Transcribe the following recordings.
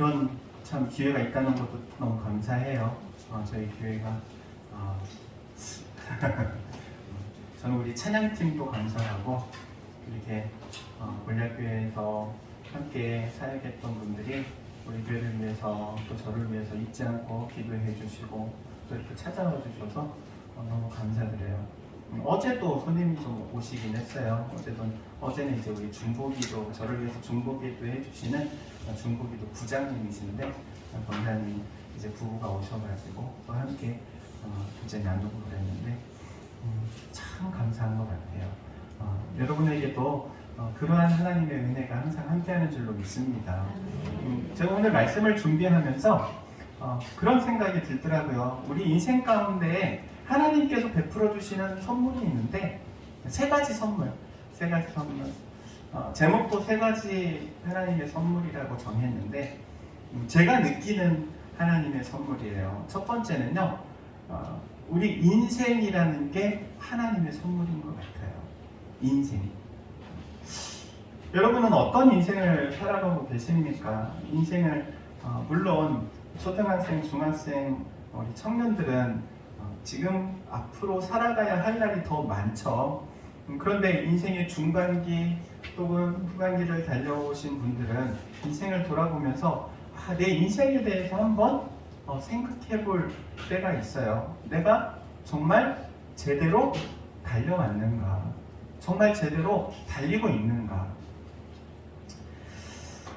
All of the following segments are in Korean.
이런 참 기회가 있다는 것도 너무 감사해요. 저희 교회가 저는 우리 찬양팀도 감사하고 이렇게 골략교회에서 함께 사역했던 분들이 우리 교회를 위해서 또 저를 위해서 잊지 않고 기도해 주시고 또 이렇게 찾아와 주셔서 너무 감사드려요. 어제도 손님이 좀 오시긴 했어요. 어제는 이제 우리 중보기도 저를 위해서 중보기도 해주시는 중보기도 부장님이신데 권사님 이제 부부가 오셔가지고 또 함께 이제 나누고 그랬는데 참 감사한 것 같아요. 여러분에게도 그러한 하나님의 은혜가 항상 함께하는 줄로 믿습니다. 제가 오늘 말씀을 준비하면서 그런 생각이 들더라고요. 우리 인생 가운데 하나님께서 베풀어 주시는 선물이 있는데 세 가지 선물. 제목도 세 가지 하나님의 선물이라고 정했는데 제가 느끼는 하나님의 선물이에요. 첫 번째는요, 우리 인생이라는 게 하나님의 선물인 것 같아요. 인생. 여러분은 어떤 인생을 살아가고 계십니까? 인생을 물론 초등학생, 중학생, 우리 청년들은 지금 앞으로 살아가야 할 날이 더 많죠. 그런데 인생의 중반기 또는 후반기를 달려오신 분들은 인생을 돌아보면서 내 인생에 대해서 한번 생각해 볼 때가 있어요. 내가 정말 제대로 달려왔는가? 정말 제대로 달리고 있는가?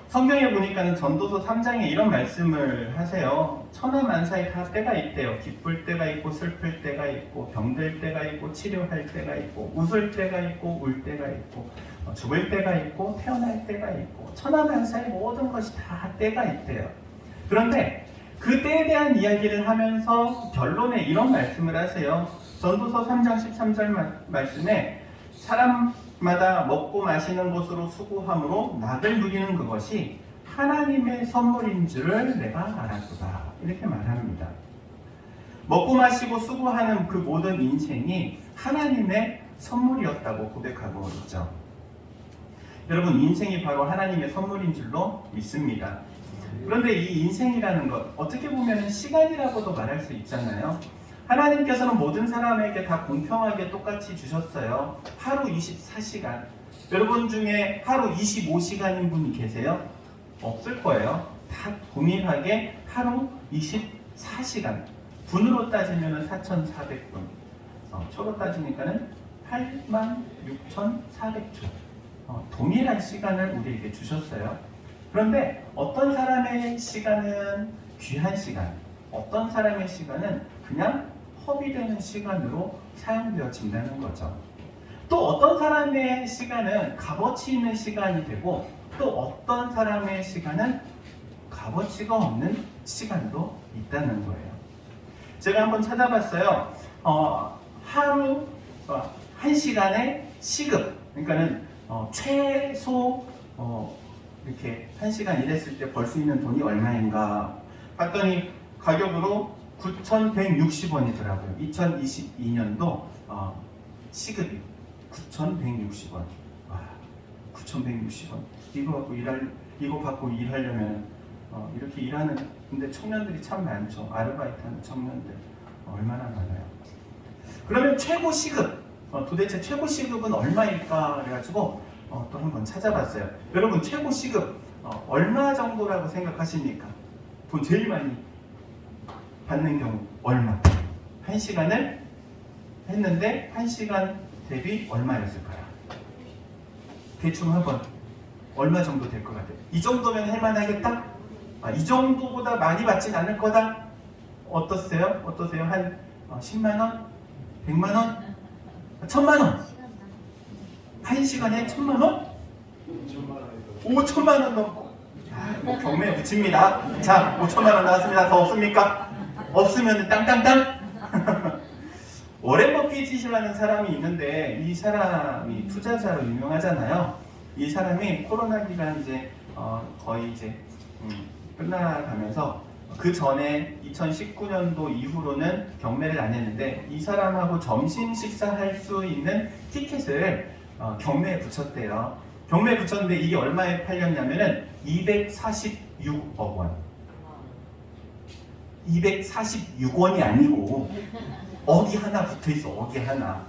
성경에 보니까는 전도서 3장에 이런 말씀을 하세요. 천하만사에 다 때가 있대요. 기쁠 때가 있고 슬플 때가 있고 병들 때가 있고 치료할 때가 있고 웃을 때가 있고 울 때가 있고 죽을 때가 있고 태어날 때가 있고 천하만사의 모든 것이 다 때가 있대요. 그런데 그 때에 대한 이야기를 하면서 결론에 이런 말씀을 하세요. 전도서 3장 13절 말씀에 사람마다 먹고 마시는 것으로 수고함으로 낙을 누리는 그것이 하나님의 선물인 줄을 내가 알았도다. 이렇게 말합니다. 먹고 마시고 수고하는 그 모든 인생이 하나님의 선물이었다고 고백하고 있죠. 여러분, 인생이 바로 하나님의 선물인 줄로 믿습니다. 그런데 이 인생이라는 것, 어떻게 보면 시간이라고도 말할 수 있잖아요. 하나님께서는 모든 사람에게 다 공평하게 똑같이 주셨어요. 하루 24시간. 여러분 중에 하루 25시간인 분이 계세요? 없을 거예요. 다 동일하게 하루 24시간. 분으로 따지면 4,400분. 초로 따지니까는 86,400초. 동일한 시간을 우리에게 주셨어요. 그런데 어떤 사람의 시간은 귀한 시간, 어떤 사람의 시간은 그냥 허비되는 시간으로 사용되어진다는 거죠. 또 어떤 사람의 시간은 값어치 있는 시간이 되고 또 어떤 사람의 시간은 값어치가 없는 시간도 있다는 거예요. 제가 한번 찾아봤어요. 하루 1시간의 시급, 그러니까는 최소 이렇게 1시간 일했을 때 벌 수 있는 돈이 얼마인가 봤더니 가격으로 9,160원이더라고요. 2022년도 시급이 9,160원. 와, 9,160원. 이거 받고 일하려면 이렇게 일하는, 근데 청년들이 참 많죠. 아르바이트하는 청년들 얼마나 많아요. 그러면 최고 시급, 도대체 최고 시급은 얼마일까 그래가지고 또 한번 찾아봤어요. 여러분, 최고 시급 얼마 정도라고 생각하십니까? 돈 제일 많이 받는 경우 얼마? 1시간을 했는데 1시간 대비 얼마였을까요? 대충 한번 얼마 정도 될 것 같아요? 이 정도면 할만하겠다? 이 정도보다 많이 받진 않을 거다? 어떠세요? 한 10만원? 100만원? 1000만원? 1시간에 1000만원? 5천만원 넘고. 뭐 경매에 붙입니다. 자, 5천만원 나왔습니다. 더 없습니까? 없으면 땅땅땅. 워렌 버핏이라는 사람이 있는데 이 사람이 투자자로 유명하잖아요. 이 사람이 코로나 기간 이제 거의 이제 끝나가면서 그 전에 2019년도 이후로는 경매를 안 했는데 이 사람하고 점심 식사할 수 있는 티켓을 경매에 붙였대요. 경매에 붙였는데 이게 얼마에 팔렸냐면은 246억 원. 246원이 아니고 억이 하나 붙어있어. 억이 하나.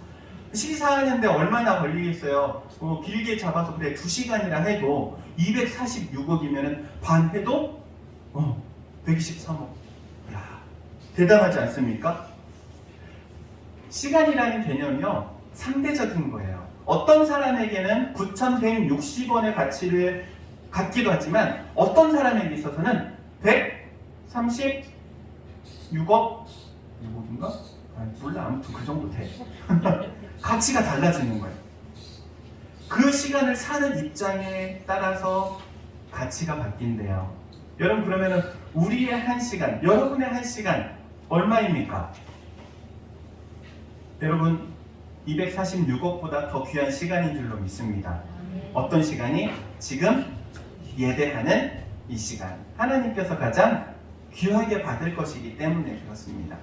시사하는데 얼마나 걸리겠어요. 길게 잡아서 그래 2시간이라 해도 246억이면 반 해도 123억. 야, 대단하지 않습니까? 시간이라는 개념이요, 상대적인 거예요. 어떤 사람에게는 9,160원의 가치를 갖기도 하지만 어떤 사람에게 있어서는 136억? 6억인가? 몰라. 아무튼 그 정도 돼. 가치가 달라지는 거예요. 그 시간을 사는 입장에 따라서 가치가 바뀐대요. 여러분, 그러면은 우리의 한 시간, 여러분의 한 시간 얼마입니까? 여러분, 246억보다 더 귀한 시간인 줄로 믿습니다. 어떤 시간이? 지금 예배하는 이 시간. 하나님께서 가장 귀하게 받을 것이기 때문에 그렇습니다.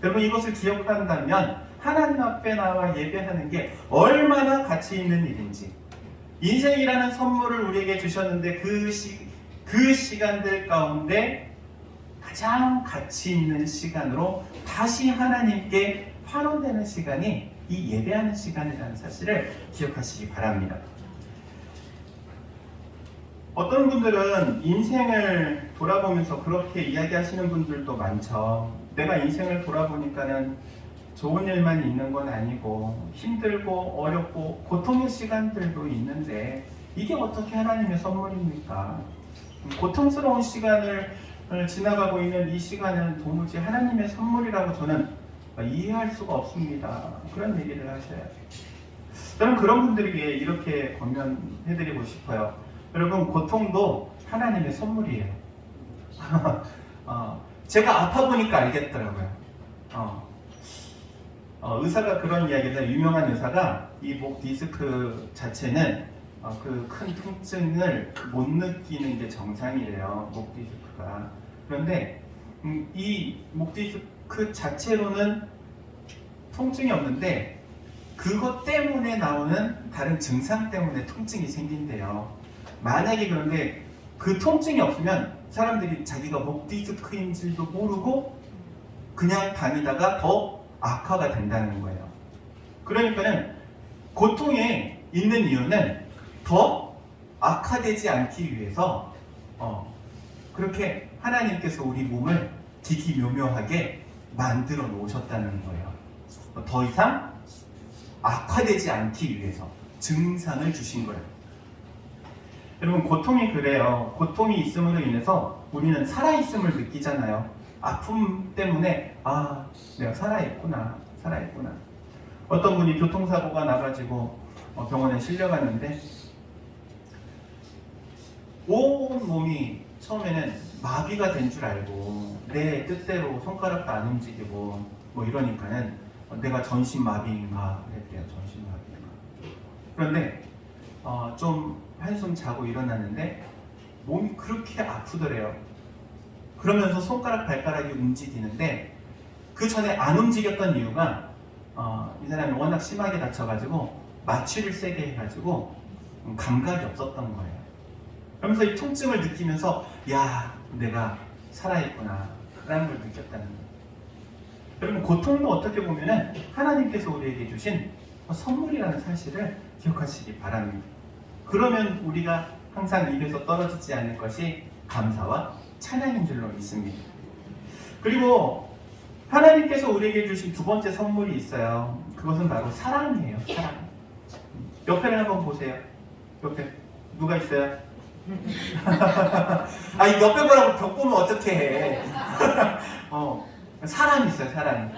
여러분, 이것을 기억한다면 하나님 앞에 나와 예배하는 게 얼마나 가치 있는 일인지, 인생이라는 선물을 우리에게 주셨는데 그 시간들 가운데 가장 가치 있는 시간으로 다시 하나님께 환원되는 시간이 이 예배하는 시간이라는 사실을 기억하시기 바랍니다. 어떤 분들은 인생을 돌아보면서 그렇게 이야기하시는 분들도 많죠. 내가 인생을 돌아보니까는 좋은 일만 있는 건 아니고 힘들고 어렵고 고통의 시간들도 있는데 이게 어떻게 하나님의 선물입니까? 고통스러운 시간을 지나가고 있는 이 시간은 도무지 하나님의 선물이라고 저는 이해할 수가 없습니다. 그런 얘기를 하셔요. 저는 그런 분들에게 이렇게 권면해드리고 싶어요. 여러분, 고통도 하나님의 선물이에요. 제가 아파 보니까 알겠더라고요. 의사가 그런 이야기를 해요. 유명한 의사가 이 목 디스크 자체는 그 큰 통증을 못 느끼는 게 정상이래요. 목 디스크가. 그런데 이 목 디스크 자체로는 통증이 없는데 그것 때문에 나오는 다른 증상 때문에 통증이 생긴대요. 만약에 그런데 그 통증이 없으면 사람들이 자기가 목 디스크인지도 모르고 그냥 다니다가 더 악화가 된다는 거예요. 그러니까는 고통에 있는 이유는 더 악화되지 않기 위해서 그렇게 하나님께서 우리 몸을 기기묘묘하게 만들어 놓으셨다는 거예요. 더 이상 악화되지 않기 위해서 증상을 주신 거예요. 여러분, 고통이 그래요. 고통이 있음으로 인해서 우리는 살아있음을 느끼잖아요. 아픔 때문에 내가 살아있구나. 어떤 분이 교통사고가 나가지고 병원에 실려갔는데 온 몸이 처음에는 마비가 된 줄 알고 내 뜻대로 손가락도 안 움직이고 뭐 이러니까는 내가 전신마비인가 그랬대요. 전신마비인가. 그런데 좀 한숨 자고 일어났는데 몸이 그렇게 아프더래요. 그러면서 손가락 발가락이 움직이는데 그 전에 안 움직였던 이유가 이 사람이 워낙 심하게 다쳐가지고 마취를 세게 해가지고 감각이 없었던 거예요. 그러면서 이 통증을 느끼면서 내가 살아있구나 라는 걸 느꼈다는 거예요. 여러분, 고통도 어떻게 보면은 하나님께서 우리에게 주신 선물이라는 사실을 기억하시기 바랍니다. 그러면 우리가 항상 입에서 떨어지지 않을 것이 감사와 찬양인 줄로 믿습니다. 그리고 하나님께서 우리에게 주신 두 번째 선물이 있어요. 그것은 바로 사랑이에요. 사랑. 옆에를 한번 보세요. 옆에 누가 있어요? 옆에 보라고 벽 보면 어떻게 해. 사랑이 있어요. 사랑.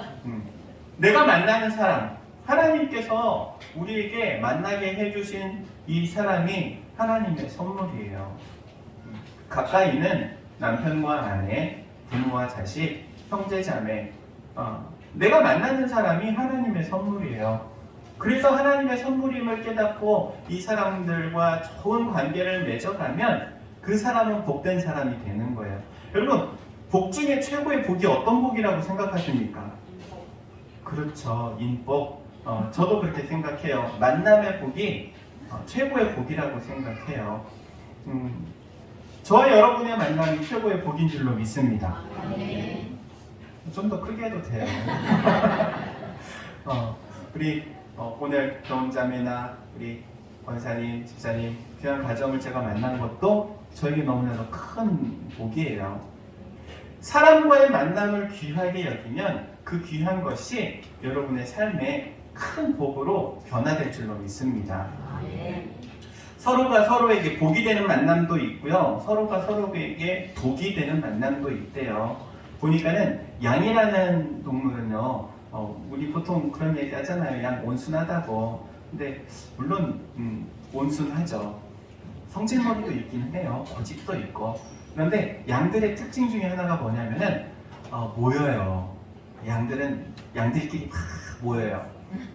내가 만나는 사람, 하나님께서 우리에게 만나게 해주신 이 사람이 하나님의 선물이에요. 가까이는 남편과 아내, 부모와 자식, 형제, 자매, 내가 만나는 사람이 하나님의 선물이에요. 그래서 하나님의 선물임을 깨닫고 이 사람들과 좋은 관계를 맺어가면 그 사람은 복된 사람이 되는 거예요. 여러분, 복 중에 최고의 복이 어떤 복이라고 생각하십니까? 그렇죠, 인복. 저도 그렇게 생각해요. 만남의 복이 최고의 복이라고 생각해요. 저와 여러분의 만남이 최고의 복인 줄로 믿습니다. 좀 더 크게 해도 돼요. 우리 오늘 교훈자매나 우리 권사님, 집사님 귀한 가정을 제가 만난 것도 저에게 너무나도 큰 복이에요. 사람과의 만남을 귀하게 여기면 그 귀한 것이 여러분의 삶에 큰 복으로 변화될 줄로 믿습니다. 서로가 서로에게 복이 되는 만남도 있고요. 서로가 서로에게 독이 되는 만남도 있대요. 보니까는 양이라는 동물은요, 우리 보통 그런 얘기 하잖아요. 양 온순하다고. 근데 물론 온순하죠. 성질머리도 있긴 해요. 고집도 있고. 그런데 양들의 특징 중에 하나가 뭐냐면은 모여요. 양들끼리 막 모여요.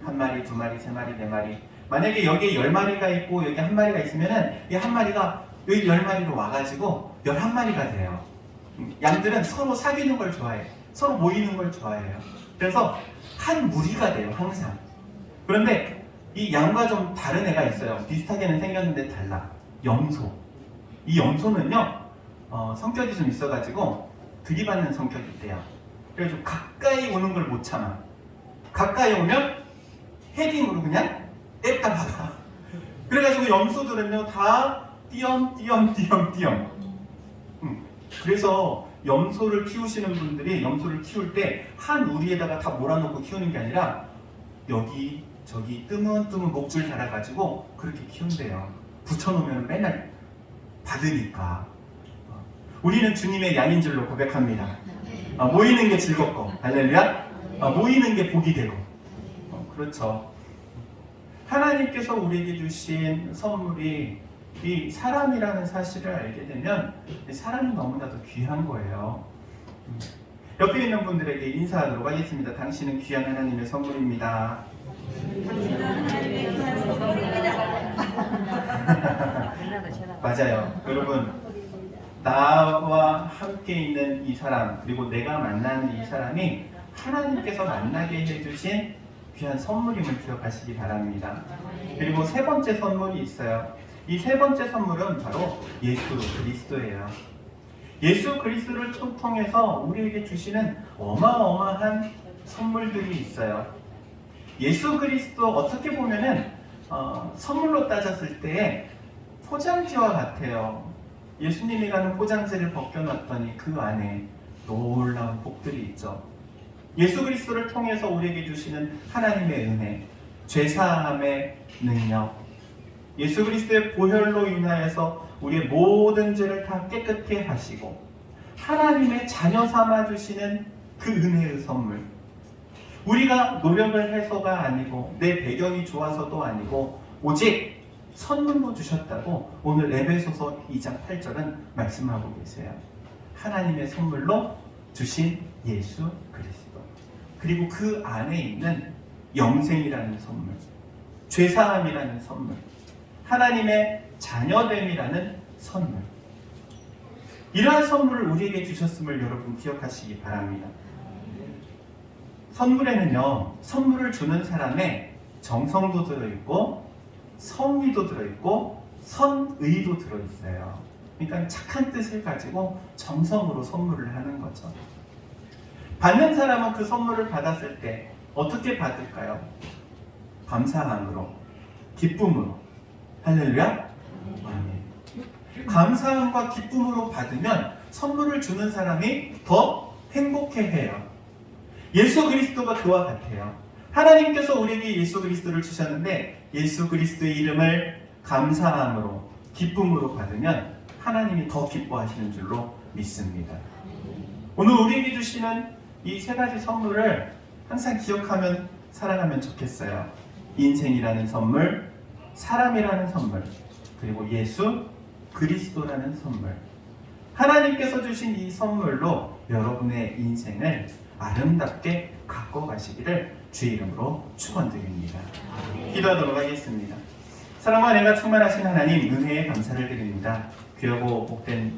한 마리, 두 마리, 세 마리, 네 마리. 만약에 여기에 10마리가 있고 여기 한 마리가 있으면은 이 한 마리가 여기 10마리로 와가지고 11마리가 돼요. 양들은 서로 사귀는 걸 좋아해요. 서로 모이는 걸 좋아해요. 그래서 한 무리가 돼요, 항상. 그런데 이 양과 좀 다른 애가 있어요. 비슷하게는 생겼는데 달라. 염소. 이 염소는요, 성격이 좀 있어가지고 들이받는 성격이 있대요. 그래가지고 가까이 오는 걸 못 참아. 가까이 오면 헤딩으로 그냥 냅다 박아. 그래가지고 염소들은요 다 띄엄띄엄. 그래서 염소를 키우시는 분들이 염소를 키울 때 한 우리에다가 다 몰아놓고 키우는 게 아니라 여기 저기 뜨문뜨문 목줄 달아가지고 그렇게 키운대요. 붙여놓으면 맨날 받으니까. 우리는 주님의 양인 줄로 고백합니다. 모이는 게 즐겁고 할렐루야. 모이는 게 복이 되고. 그렇죠. 하나님께서 우리에게 주신 선물이 이 사람이라는 사실을 알게 되면 사람이 너무나도 귀한 거예요. 옆에 있는 분들에게 인사하도록 하겠습니다. 당신은 귀한 하나님의 선물입니다. 맞아요. 여러분, 나와 함께 있는 이 사람, 그리고 내가 만나는 이 사람이 하나님께서 만나게 해주신 귀한 선물임을 기억하시기 바랍니다. 그리고 세 번째 선물이 있어요. 이 세 번째 선물은 바로 예수 그리스도예요. 예수 그리스도를 통해서 우리에게 주시는 어마어마한 선물들이 있어요. 예수 그리스도 어떻게 보면은 선물로 따졌을 때 포장지와 같아요. 예수님이라는 포장지를 벗겨놨더니 그 안에 놀라운 복들이 있죠. 예수 그리스도를 통해서 우리에게 주시는 하나님의 은혜, 죄사함의 능력, 예수 그리스도의 보혈로 인하여서 우리의 모든 죄를 다 깨끗게 하시고 하나님의 자녀 삼아 주시는 그 은혜의 선물. 우리가 노력을 해서가 아니고 내 배경이 좋아서도 아니고 오직 선물로 주셨다고 오늘 에베소서 2장 8절은 말씀하고 계세요. 하나님의 선물로 주신 예수 그리스도. 그리고 그 안에 있는 영생이라는 선물, 죄사함이라는 선물, 하나님의 자녀됨이라는 선물. 이러한 선물을 우리에게 주셨음을 여러분 기억하시기 바랍니다. 선물에는요, 선물을 주는 사람의 정성도 들어있고 성의도 들어있고 선의도 들어있어요. 그러니까 착한 뜻을 가지고 정성으로 선물을 하는 거죠. 받는 사람은 그 선물을 받았을 때 어떻게 받을까요? 감사함으로, 기쁨으로. 할렐루야? 아멘. 감사함과 기쁨으로 받으면 선물을 주는 사람이 더 행복해해요. 예수 그리스도가 그와 같아요. 하나님께서 우리에게 예수 그리스도를 주셨는데 예수 그리스도의 이름을 감사함으로, 기쁨으로 받으면 하나님이 더 기뻐하시는 줄로 믿습니다. 오늘 우리에게 주시는 이 세 가지 선물을 항상 기억하면 살아가면 좋겠어요. 인생이라는 선물, 사람이라는 선물, 그리고 예수 그리스도라는 선물. 하나님께서 주신 이 선물로 여러분의 인생을 아름답게 갖고 가시기를 주의 이름으로 축원드립니다. 기도하도록 하겠습니다. 사랑과 은혜가 충만하신 하나님, 은혜에 감사를 드립니다. 귀하고 복된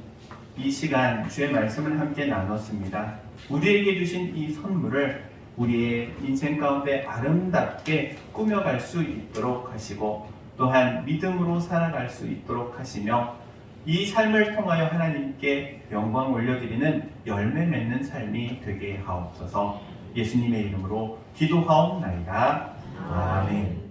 이 시간 주의 말씀을 함께 나눴습니다. 우리에게 주신 이 선물을 우리의 인생 가운데 아름답게 꾸며갈 수 있도록 하시고 또한 믿음으로 살아갈 수 있도록 하시며 이 삶을 통하여 하나님께 영광 올려드리는 열매 맺는 삶이 되게 하옵소서. 예수님의 이름으로 기도하옵나이다. 아멘.